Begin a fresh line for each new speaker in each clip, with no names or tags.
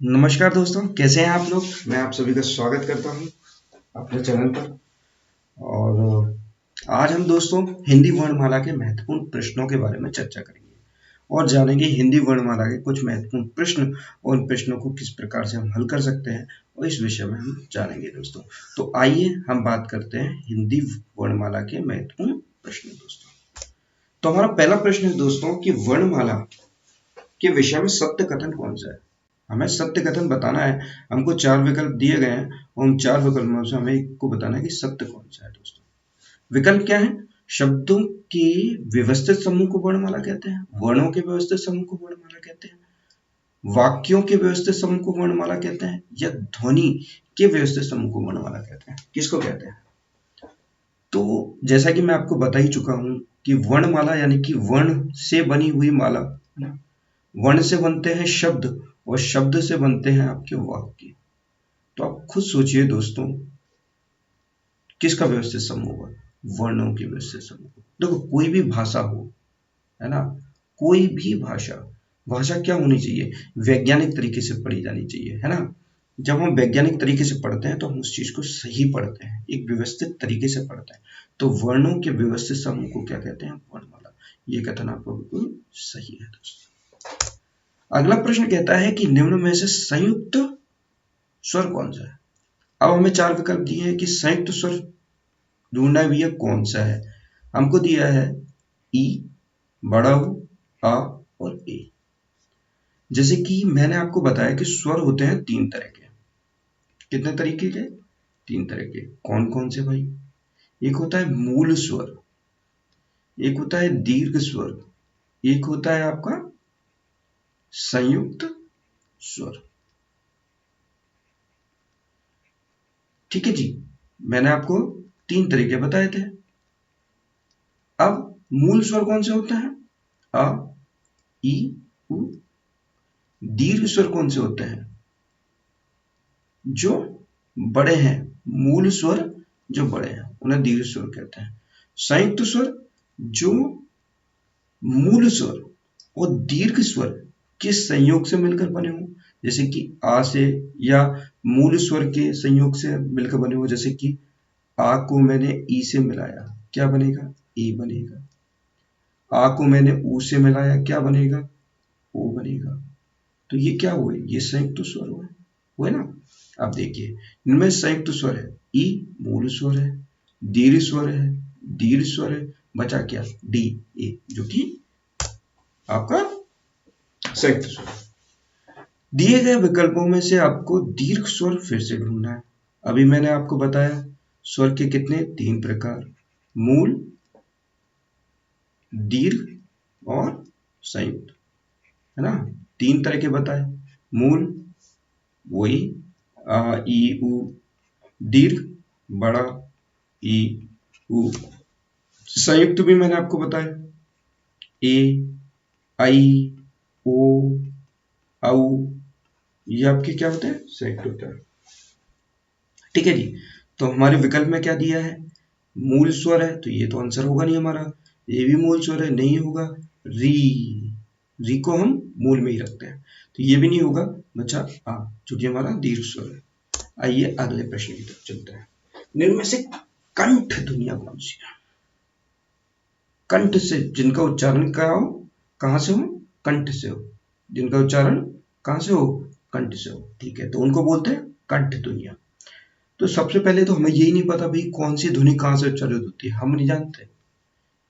नमस्कार दोस्तों, कैसे हैं आप लोग। मैं आप सभी का स्वागत करता हूं अपने चैनल पर। और आज हम दोस्तों हिंदी वर्णमाला के महत्वपूर्ण प्रश्नों के बारे में चर्चा करेंगे और जानेंगे हिंदी वर्णमाला के कुछ महत्वपूर्ण प्रश्न और उन प्रश्नों को किस प्रकार से हम हल कर सकते हैं, और इस विषय में हम जानेंगे दोस्तों। तो आइए हम बात करते हैं हिंदी वर्णमाला के महत्वपूर्ण प्रश्न दोस्तों। तो हमारा पहला प्रश्न है दोस्तों कि वर्णमाला के विषय में सत्य कथन कौन सा है। हमें सत्य कथन बताना है। हमको 4 विकल्प दिए गए हैं और उन 4 विकल्पों से हमें एक को बताना है कि सत्य कौन सा है दोस्तों। विकल्प क्या है? शब्दों के व्यवस्थित समूह को वर्णमाला कहते हैं, वर्णों के व्यवस्थित समूह को वर्णमाला कहते हैं, वाक्यों के व्यवस्थित समूह को वर्णमाला कहते हैं, या ध्वनि के व्यवस्थित समूह को वर्णमाला कहते हैं। किसको कहते हैं? तो जैसा कि मैं आपको बता ही चुका हूं कि वर्णमाला यानी कि वर्ण से बनी हुई माला, वर्ण से बनते हैं शब्द और शब्द से बनते हैं आपके वाक्य। तो आप खुद सोचिए दोस्तों, किसका व्यवस्थित समूह होगा? वर्णों की व्यवस्थित समूह। देखो, कोई भी भाषा हो, है ना, कोई भी भाषा, भाषा क्या होनी चाहिए? वैज्ञानिक तरीके से पढ़ी जानी चाहिए, है ना। जब हम वैज्ञानिक तरीके से पढ़ते हैं तो हम उस चीज को सही पढ़ते हैं, एक व्यवस्थित तरीके से पढ़ते हैं। तो वर्णों के व्यवस्थित समूह को क्या कहते हैं? वर्णमाला। ये कथन आपको बिल्कुल सही है दोस्तों। अगला प्रश्न कहता है कि निम्न में से संयुक्त स्वर कौन सा है। अब हमें 4 विकल्प दिए हैं कि संयुक्त स्वर ढूंढना है भैया कौन सा है। हमको दिया है ई, बड़ा ऊ, आ और ए। जैसे कि मैंने आपको बताया कि स्वर होते हैं 3 तरह के। कितने तरीके के? 3 तरह के। कौन कौन से भाई? एक होता है मूल स्वर, एक होता है दीर्घ स्वर, एक होता है आपका संयुक्त स्वर। ठीक है जी, मैंने आपको 3 तरीके बताए थे। अब मूल स्वर कौन से होते हैं? अ, ई, उ। दीर्घ स्वर कौन से होते हैं? जो बड़े हैं, मूल स्वर जो बड़े हैं उन्हें दीर्घ स्वर कहते हैं। संयुक्त स्वर जो मूल स्वर और दीर्घ स्वर के संयोग से मिलकर बने हो, जैसे कि आ से, या मूल स्वर के संयोग से मिलकर बने हो, जैसे कि आ को मैंने ई से मिलाया, क्या बनेगा? ए बनेगा। आ को मैंने ऊ से मिलाया, क्या बनेगा? ओ बनेगा। तो ये क्या हुए? ये संयुक्त स्वर हुए, हुए ना। अब देखिए, इनमें संयुक्त स्वर है ई, मूल स्वर है, दीर्घ स्वर है, दीर्घ स्वर है, बचा क्या? डी, ए, जो कि आपका संयुक्त स्वर। दिए गए विकल्पों में से आपको दीर्घ स्वर फिर से ढूंढना है। अभी मैंने आपको बताया स्वर के कितने? 3 प्रकार, मूल, दीर्घ और संयुक्त, है ना। 3 तरह के बताए। मूल वही आ ई उ, दीर्घ बड़ा ई उ, संयुक्त भी मैंने आपको बताया ए, आई, ओ, औ। ये आपके क्या होते हैं? संयुक्त होता है। ठीक है जी। तो हमारे विकल्प में क्या दिया है? मूल स्वर है, तो ये तो आंसर होगा नहीं हमारा। ये भी मूल स्वर है, नहीं होगा। री, री को हम मूल में ही रखते हैं, तो ये भी नहीं होगा। बचा आ, जो कि हमारा दीर्घ स्वर है। आइए अगले प्रश्न की तरफ चलते हैं। निम्न में से कंठ ध्वनियां कौन सी है? कंठ से जिनका उच्चारण क्या हो, कहां से हो? कंठ से हो। जिनका उच्चारण कहां से हो? कंठ से हो। ठीक है, तो उनको बोलते हैं कंठ ध्वनियां। तो सबसे पहले तो हमें यही नहीं पता भाई कौन सी ध्वनि कहां से उच्चारित होती है, हम नहीं जानते।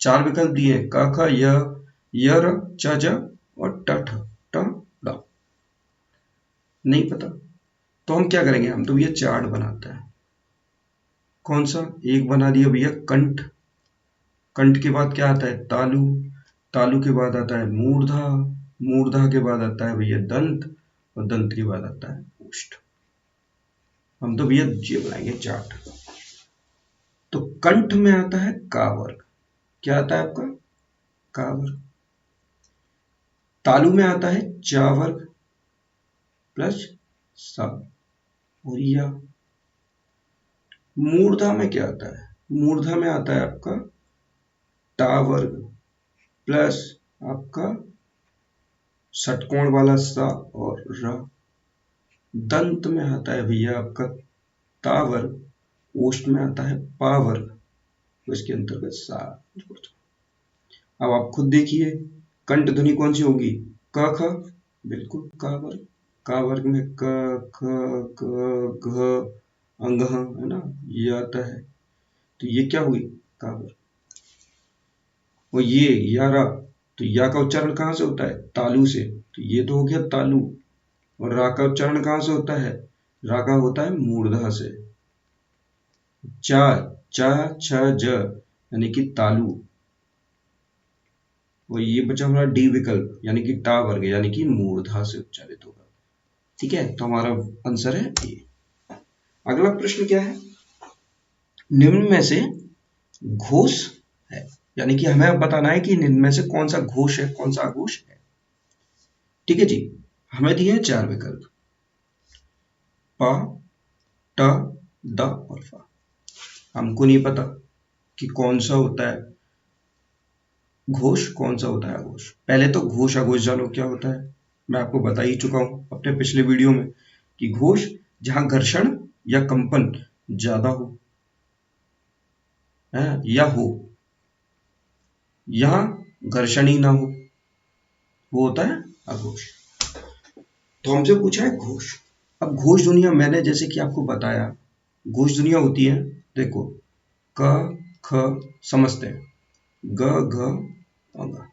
4 विकल्प दिए, क ख य, र च ज और ट ठ ट ड। नहीं पता, तो हम क्या करेंगे? हम तो भैया चार्ट बनाते हैं। कौन सा? एक बना दिया भैया कंठ। कंठ के बाद क्या आता है? तालु। तालु के बाद आता है मूर्धा। मूर्धा के बाद आता है भैया दंत, और दंत के बाद आता है ओष्ठ। हम तो भैया ये बनाएंगे चार्ट। तो कंठ में आता है का वर्ग। क्या आता है आपका? का वर्ग। तालु में आता है चा वर्ग प्लस सा और या। मूर्धा में क्या आता है? मूर्धा में आता है आपका टा वर्ग प्लस आपका षटकोण वाला सा और र। दंत में आता है भैया आपका ता वर्ग, ओष्ठ में आता है पा वर्ग, तो इसके अंतर्गत सा। अब आप खुद देखिए कंठ ध्वनि कौन सी होगी, क ख, बिल्कुल का वर्ग। का वर्ग में क ख ग घ अंग है ना, ये आता है, तो ये क्या हुई का वर्ग। और ये यारा, तो या का उच्चारण कहाँ से होता है, तालु से, तो ये तो हो गया तालु। और रा का उच्चारण कहाँ से होता है, रा का होता है मूर्धा से। चा चा छ ज यानी कि तालु। और ये बचा हमारा डी विकल्प यानी कि टा वर्ग यानी कि मूर्धा से उच्चारित होगा। ठीक है, तो हमारा आंसर है ए। अगला प्रश्न क्या है, निम्न में से घोष है, यानी कि हमें अब बताना है कि निम्न में से कौन सा घोष है, कौन सा अघोष है। ठीक है जी, हमें दिए हैं 4 विकल्प, प, ट, द और फा। हमको नहीं पता कि कौन सा होता है घोष, कौन सा होता है अघोष। पहले तो घोष अघोष जानो क्या होता है, मैं आपको बता ही चुका हूं अपने पिछले वीडियो में कि घोष जहां घर्षण या कंपन ज्यादा हो है या हो, यहां घर्षण ही ना हो, वो होता है अघोष। तो हमसे पूछा है घोष। अब घोष दुनिया मैंने जैसे कि आपको बताया, घोष दुनिया होती है, देखो क ख समझते हैं, ग घ और ग।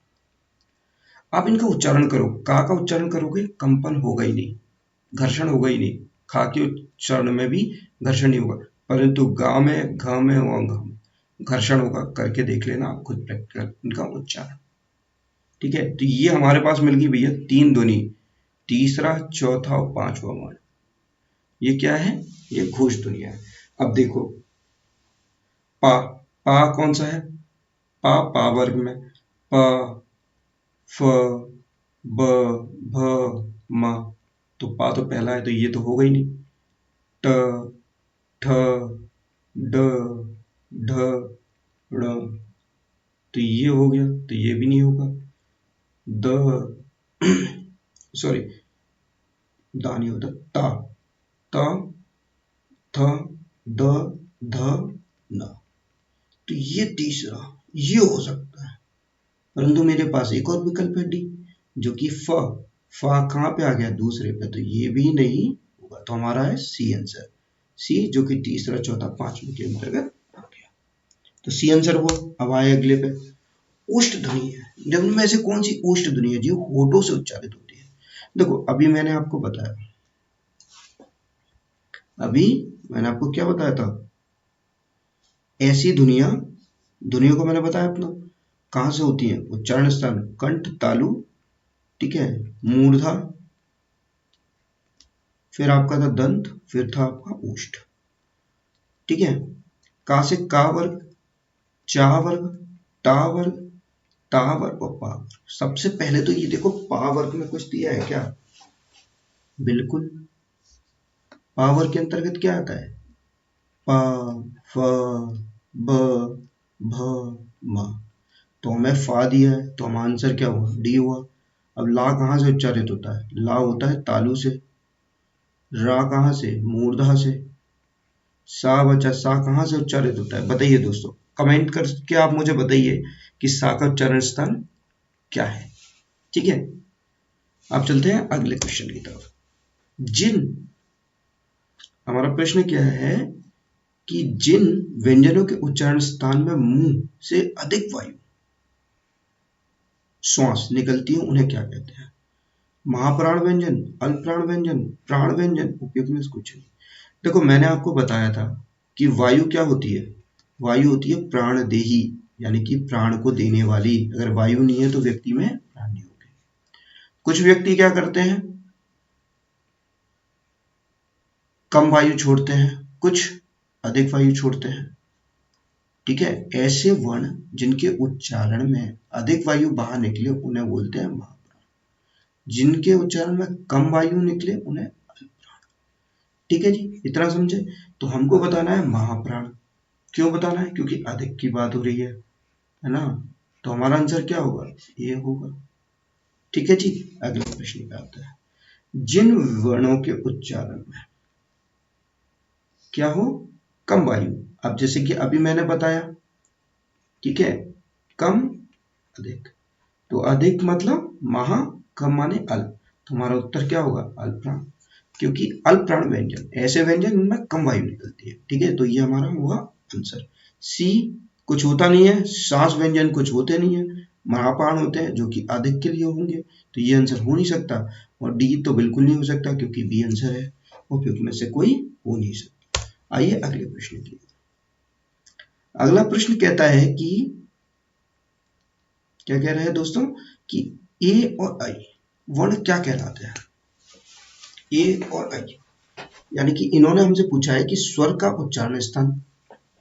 आप इनका उच्चारण करो, का उच्चारण करोगे कंपन होगा ही नहीं, घर्षण होगा ही नहीं। खा के उच्चारण में भी घर्षण नहीं होगा, परंतु गा में घ में और घ में घर्षण होगा। करके देख लेना आप खुद प्रैक्टिकल इनका उच्चारण। ठीक है, तो ये हमारे पास मिल गई भैया 3 ध्वनि, तीसरा चौथा और 5वां वर्ण। ये क्या है, ये घोष ध्वनि है। अब देखो पा, पा कौन सा है, पा वर्ग में प, फ, ब, भ, म, तो पा तो पहला है, तो ये तो होगा ही नहीं। ट, ठ, ड, ढ, ण, तो ये हो गया, तो ये भी नहीं होगा। द सॉरी, दा नहीं होता, ता, ता, थ, द, ध, न, तो ये तीसरा ये हो सकता है। परंतु मेरे पास एक और विकल्प है डी, जो कि फ, फा कहाँ पे आ गया, दूसरे पे, तो ये भी नहीं होगा। तो हमारा है सी आंसर, सी जो कि तीसरा चौथा पांचवें के अंतर्गत आ गया। तो सी आंसर वो। अब आए अगले पे, ओष्ठ ध्वनि है। निम्न में से कौन सी ओष्ठ ध्वनि है जो होठों से उच्चारित होती है। देखो अभी मैंने आपको बताया, अभी मैंने आपको क्या बताया था, ऐसी ध्वनियों को मैंने बताया अपना कहां से होती है, उच्चारण स्थान कंठ तालु, ठीक है, मूर्धा, फिर आपका था दंत, फिर था आपका ओष्ठ। ठीक है, का से का वर्ग, चा वर्ग, टा वर्ग, ता वर्ग और पा वर्ग। सबसे पहले तो ये देखो पा वर्ग में कुछ दिया है क्या, बिल्कुल। पा वर्ग के अंतर्गत क्या आता है, प, फ, ब, भ, म, तो हमें फा दिया है, तो हमारा आंसर क्या हुआ, डी हुआ। अब ला कहां से उच्चारित होता है, ला होता है तालु से। रा कहां से, मूर्धा से। सा बचा, सा कहां से उच्चारित होता है, बताइए दोस्तों, कमेंट करके आप मुझे बताइए कि सा का उच्चारण स्थान क्या है। ठीक है, अब चलते हैं अगले क्वेश्चन की तरफ। जिन हमारा प्रश्न क्या है कि जिन व्यंजनों के उच्चारण स्थान में मुंह से अधिक वायु श्वास निकलती है उन्हें क्या कहते हैं। महाप्राण व्यंजन, अल्पप्राण व्यंजन, प्राण व्यंजन, उपयुक्त में से कुछ नहीं। देखो मैंने आपको बताया था कि वायु क्या होती है, वायु होती है प्राणदेही, यानी कि प्राण को देने वाली। अगर वायु नहीं है तो व्यक्ति में प्राण नहीं होंगे। कुछ व्यक्ति क्या करते हैं, कम वायु छोड़ते हैं, कुछ अधिक वायु छोड़ते हैं। ठीक है, ऐसे वर्ण जिनके उच्चारण में अधिक वायु बाहर निकले उन्हें बोलते हैं महाप्राण, जिनके उच्चारण में कम वायु निकले उन्हें अल्पप्राण। ठीक है जी, इतना समझे। तो हमको बताना है महाप्राण, क्यों बताना है, क्योंकि अधिक की बात हो रही है ना। तो हमारा आंसर क्या होगा, ये होगा। ठीक है जी, अगले प्रश्न पे आते हैं। जिन वर्णों के उच्चारण में क्या हो, कम वायु। अब जैसे कि अभी मैंने बताया, ठीक है, कम अधिक, तो अधिक मतलब महा, कम माने अल्प। तुम्हारा उत्तर क्या होगा, अल्प प्राण, क्योंकि अल्प प्राण व्यंजन ऐसे व्यंजन जिनमें कम वायु निकलती है। ठीक है, तो ये हमारा हुआ आंसर। सी, कुछ होता नहीं है, सांस व्यंजन कुछ होते नहीं है, महाप्राण होते हैं जो कि अधिक के लिए होंगे, तो ये आंसर हो नहीं सकता। और डी तो बिल्कुल नहीं हो सकता क्योंकि बी आंसर है, उपयुक्त में से कोई हो नहीं सकता। आइए अगले प्रश्न की। अगला प्रश्न कहता है कि क्या कह रहे हैं दोस्तों, कि ए और आई वर्ण क्या कहलाते हैं। ए और आई, यानी कि इन्होंने हमसे पूछा है कि स्वर का उच्चारण स्थान,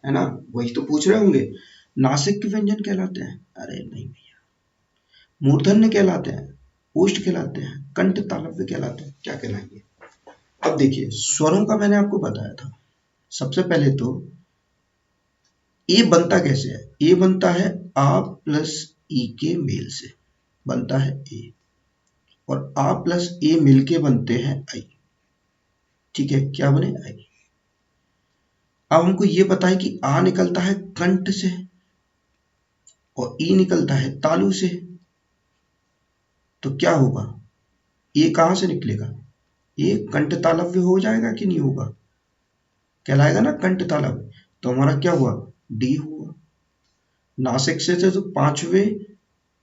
है ना, वही तो पूछ रहे होंगे। नासिक के व्यंजन कहलाते हैं, अरे नहीं भैया। मूर्धन्य कहलाते हैं, ओष्ठ कहलाते हैं, कंठ तालव्य कहलाते हैं, क्या कहलाएंगे। अब देखिए, स्वरों का मैंने आपको बताया था। सबसे पहले तो ए बनता कैसे है, ए बनता है आ प्लस ई के मेल से बनता है ए, और आ प्लस ए मिलके बनते हैं आई। ठीक है, क्या बने, आई। अब हमको ये पता है कि आ निकलता है कंठ से और ई निकलता है तालु से, तो क्या होगा, ये कहां से निकलेगा, ये कंठ तालव्य हो जाएगा कि नहीं होगा, कहलाएगा ना कंठ तालव्य। तो हमारा क्या हुआ, डी हुआ। नासिक से तो पांचवें,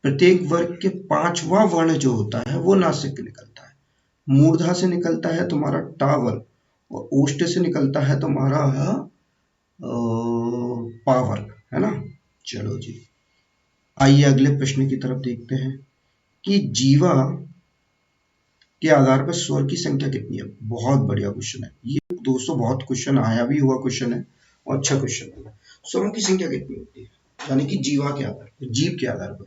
प्रत्येक वर्ग के पांचवा वर्ण जो होता है वो नासिक निकलता है। मूर्धा से निकलता है तुम्हारा टा वर्ग, और ओष्ठ से निकलता है तुम्हारा पा वर्ग, है ना। चलो जी, आइए अगले प्रश्न की तरफ देखते हैं कि जीवा के आधार पर स्वर की संख्या कितनी है। बहुत बढ़िया क्वेश्चन है ये दोस्तों, बहुत क्वेश्चन आया भी हुआ क्वेश्चन है और अच्छा क्वेश्चन है। स्वरों की संख्या कितनी होती है, यानी कि जीवा के आधार पर, जीव के आधार पर।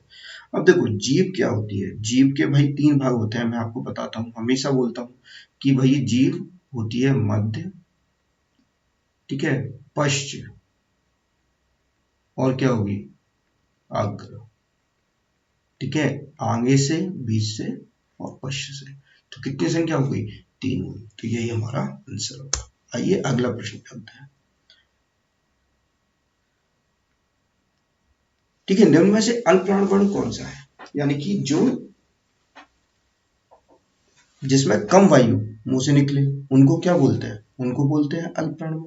अब देखो, जीव क्या होती है, जीव के भाई तीन भाग होते हैं, मैं आपको बताता हूँ, हमेशा बोलता हूँ कि भाई जीव होती है मध्य, ठीक है, पश्च, और क्या होगी, अग्र। ठीक है, आगे से, बीच से और पश्च से। तो कितनी संख्या हो गई, तीन हुई, तो यही हमारा आंसर होगा। आइए अगला प्रश्न करते हैं। ठीक है, निम्न में से अल्पप्राण वर्ण कौन सा है, यानी कि जो जिसमें कम वायु मुंह से निकले उनको क्या बोलते हैं, उनको बोलते हैं अल्पप्राण वर्ण।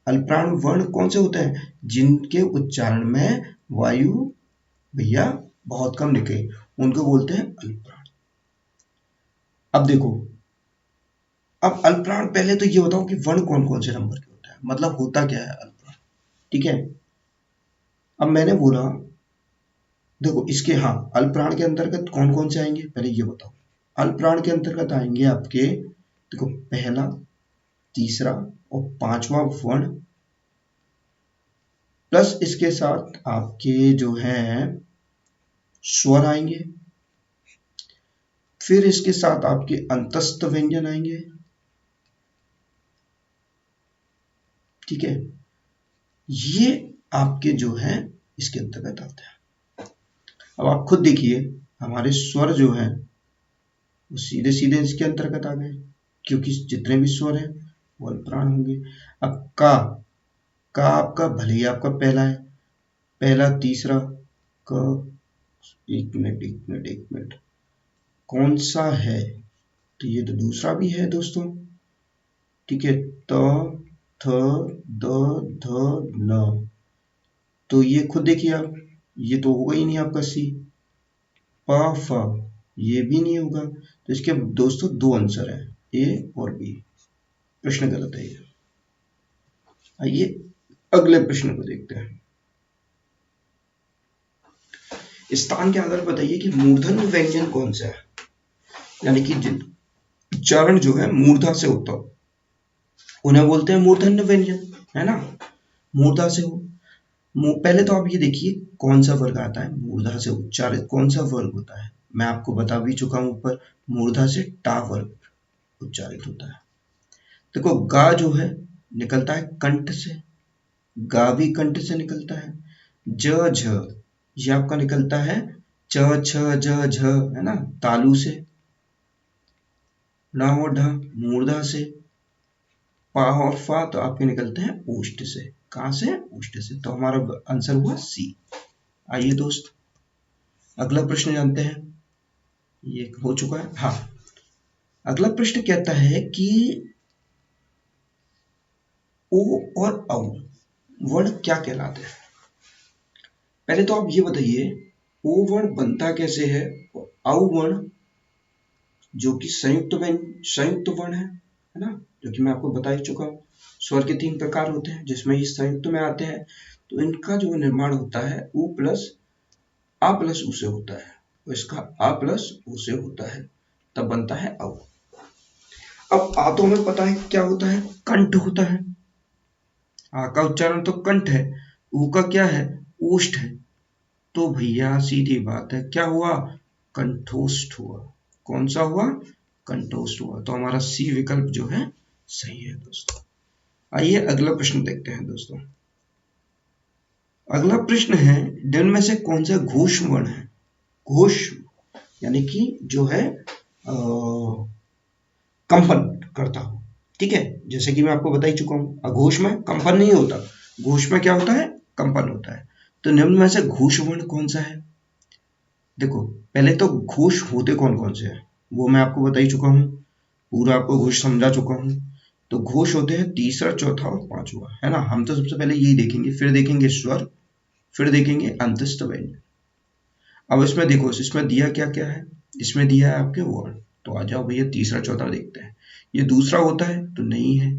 अल्पप्राण वर्ण कौन से होते हैं, जिनके उच्चारण में वायु भैया बहुत कम निकले, उनको बोलते हैं अल्पप्राण। अब देखो, अब अल्पप्राण, पहले तो ये बताओ कि वर्ण कौन कौन से नंबर के होता है, मतलब होता क्या है अल्पप्राण। ठीक है, अब मैंने बोला, देखो इसके, हाँ, अल्पप्राण के अंतर्गत कौन कौन से आएंगे, पहले ये बताओ। अल्पप्राण के अंतर्गत आएंगे आपके, देखो, पहला, तीसरा और पांचवा वर्ण, प्लस इसके साथ आपके जो है स्वर आएंगे, फिर इसके साथ आपके अंतस्थ व्यंजन आएंगे। ठीक है, ये आपके जो है इसके अंतर्गत आते हैं। अब आप खुद देखिए, हमारे स्वर जो है वो सीधे सीधे इसके अंतर्गत आ गए, क्योंकि जितने भी स्वर हैं वो अल्पप्राण होंगे। अब का आपका भले ही आपका पहला है, पहला, तीसरा, क, एक मिनट एक मिनट एक मिनट, कौन सा है, तो ये तो दूसरा भी है दोस्तों। ठीक है, त, थ, द, ध, न, तो ये खुद देखिए आप, ये तो होगा ही नहीं आपका सी। प, फ, ये भी नहीं होगा, तो इसके दोस्तों दो आंसर है, ए और बी। प्रश्न गलत है ये। आइए अगले प्रश्न को देखते हैं। स्थान के आधार पर बताइए कि मूर्धन्य व्यंजन कौन सा है, यानी कि उच्चारण जो है मूर्धा से होता हो उन्हें बोलते हैं मूर्धन्य व्यंजन, है ना। मूर्धा से हो, पहले तो आप ये देखिए कौन सा वर्ग आता है मूर्धा से उच्चारित, कौन सा वर्ग होता है, मैं आपको बता भी चुका हूं ऊपर, मूर्धा से टा वर्ग उच्चारित होता है। देखो, गा जो है निकलता है कंठ से, गा भी कंठ से निकलता है। ज झ, ये आपका निकलता है च छ ज झ, है ना, तालु से। ढ और ढ मूर्धा से, पा और फा तो आपके निकलते हैं ओष्ठ से। कहां से? ओष्ठ से। तो हमारा आंसर हुआ सी। आइए दोस्त अगला प्रश्न जानते हैं। ये हो चुका है। हाँ, अगला प्रश्न कहता है कि ओ और औ वर्ण क्या कहलाते हैं? पहले तो आप ये बताइए ओ वर्ण बनता कैसे है और औ वर्ण जो कि संयुक्त वर्ण है ना, जो कि मैं आपको बता ही चुका हूँ। स्वर के 3 प्रकार होते हैं जिसमें ये संयुक्त में आते हैं। तो इनका जो निर्माण होता है उ प्लस आ प्लस उ से होता है, तो इसका आ प्लस उ से होता है, तब बनता है औ। अब आ तो हमें पता है क्या होता है, कंठ होता है। आ का उच्चारण तो कंठ है, उ का क्या है, ओष्ठ है। तो भैया सीधी बात है, क्या हुआ, कंठोष्ठ हुआ। कौन सा हुआ, कंठोष्ठ हुआ। तो हमारा सी विकल्प जो है सही है दोस्तों। आइए अगला प्रश्न देखते हैं दोस्तों। अगला प्रश्न है निम्न में से कौन सा घोष वर्ण है? घोष यानी कि जो है कंपन करता हो, ठीक है। जैसे कि मैं आपको बता ही चुका हूँ, अघोष में कंपन नहीं होता, घोष में क्या होता है, कंपन होता है। तो निम्न में से घोष वर्ण कौन सा है? देखो पहले तो घोष होते कौन कौन से हैं वो मैं आपको बता ही चुका हूँ, पूरा आपको घोष समझा चुका हूँ। तो घोष होते हैं तीसरा, चौथा और पांचवा, है ना। हम तो सबसे पहले यही देखेंगे, फिर देखेंगे स्वर, फिर देखेंगे अंतस्थ व्यंजन। अब इसमें देखो इसमें दिया क्या क्या है, इसमें दिया है आपके वर्ण। तो आ जाओ भैया तीसरा चौथा देखते हैं। ये दूसरा होता है तो नहीं है,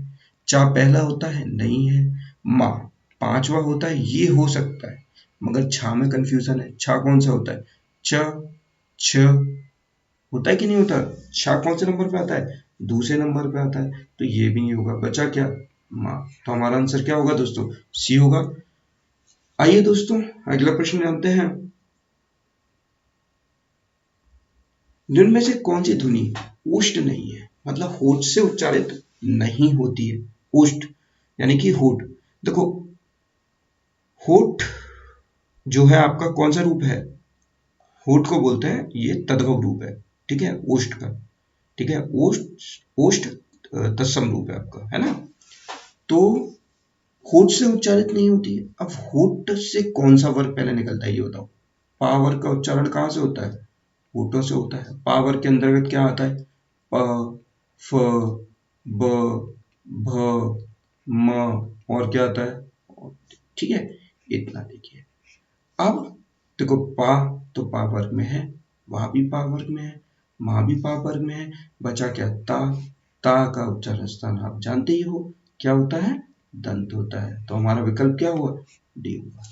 चा पहला होता है नहीं है, माँ पांचवा होता है ये हो सकता है, मगर छा में कंफ्यूजन है। छा कौन सा होता है, च छ होता है कि नहीं होता, छा कौन से नंबर पे आता है, दूसरे नंबर पे आता है। तो ये भी नहीं होगा, बचा क्या, माँ। तो हमारा आंसर क्या होगा दोस्तों, सी होगा। आइए दोस्तों अगला प्रश्न जानते हैं। निम्न में से कौन सी ध्वनि ओष्ठ नहीं है, मतलब होठ से उच्चारित नहीं होती है। ओष्ठ यानी कि होठ, देखो होठ जो है आपका कौन सा रूप है, होठ को बोलते हैं ये तद्भव रूप है, ठीक है, ओष्ठ का, ठीक है। ओष्ठ ओष्ठ तत्सम रूप है आपका, है ना। तो होठ से उच्चारित नहीं होती है। अब होठ से कौन सा वर्ग पहले निकलता है ये बताओ। पा वर्ग का उच्चारण कहाँ से होता है, होठों से होता है। पा वर्ग के अंतर्गत क्या आता है, प फ ब भ म और क्या आता है, ठीक है। इतना देखिए। अब देखो पा तो पा वर्ग में है, वहां भी पा वर्ग में है, माँ भी पा वर्ग में है, बचा क्या, ता। ता का उच्चारण स्थान आप जानते ही हो क्या होता है, दंत होता है। तो हमारा विकल्प क्या हुआ, डी हुआ।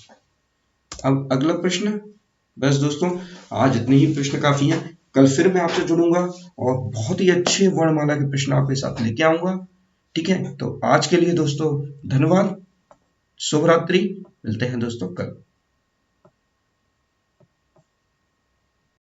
अब अगला प्रश्न, बस दोस्तों आज इतने ही प्रश्न काफी हैं। कल फिर मैं आपसे जुड़ूंगा और बहुत ही अच्छे वर्णमाला के प्रश्न आपके साथ लेके आऊंगा, ठीक है। तो आज के लिए दोस्तों धन्यवाद, शुभ रात्रि, मिलते हैं दोस्तों कल।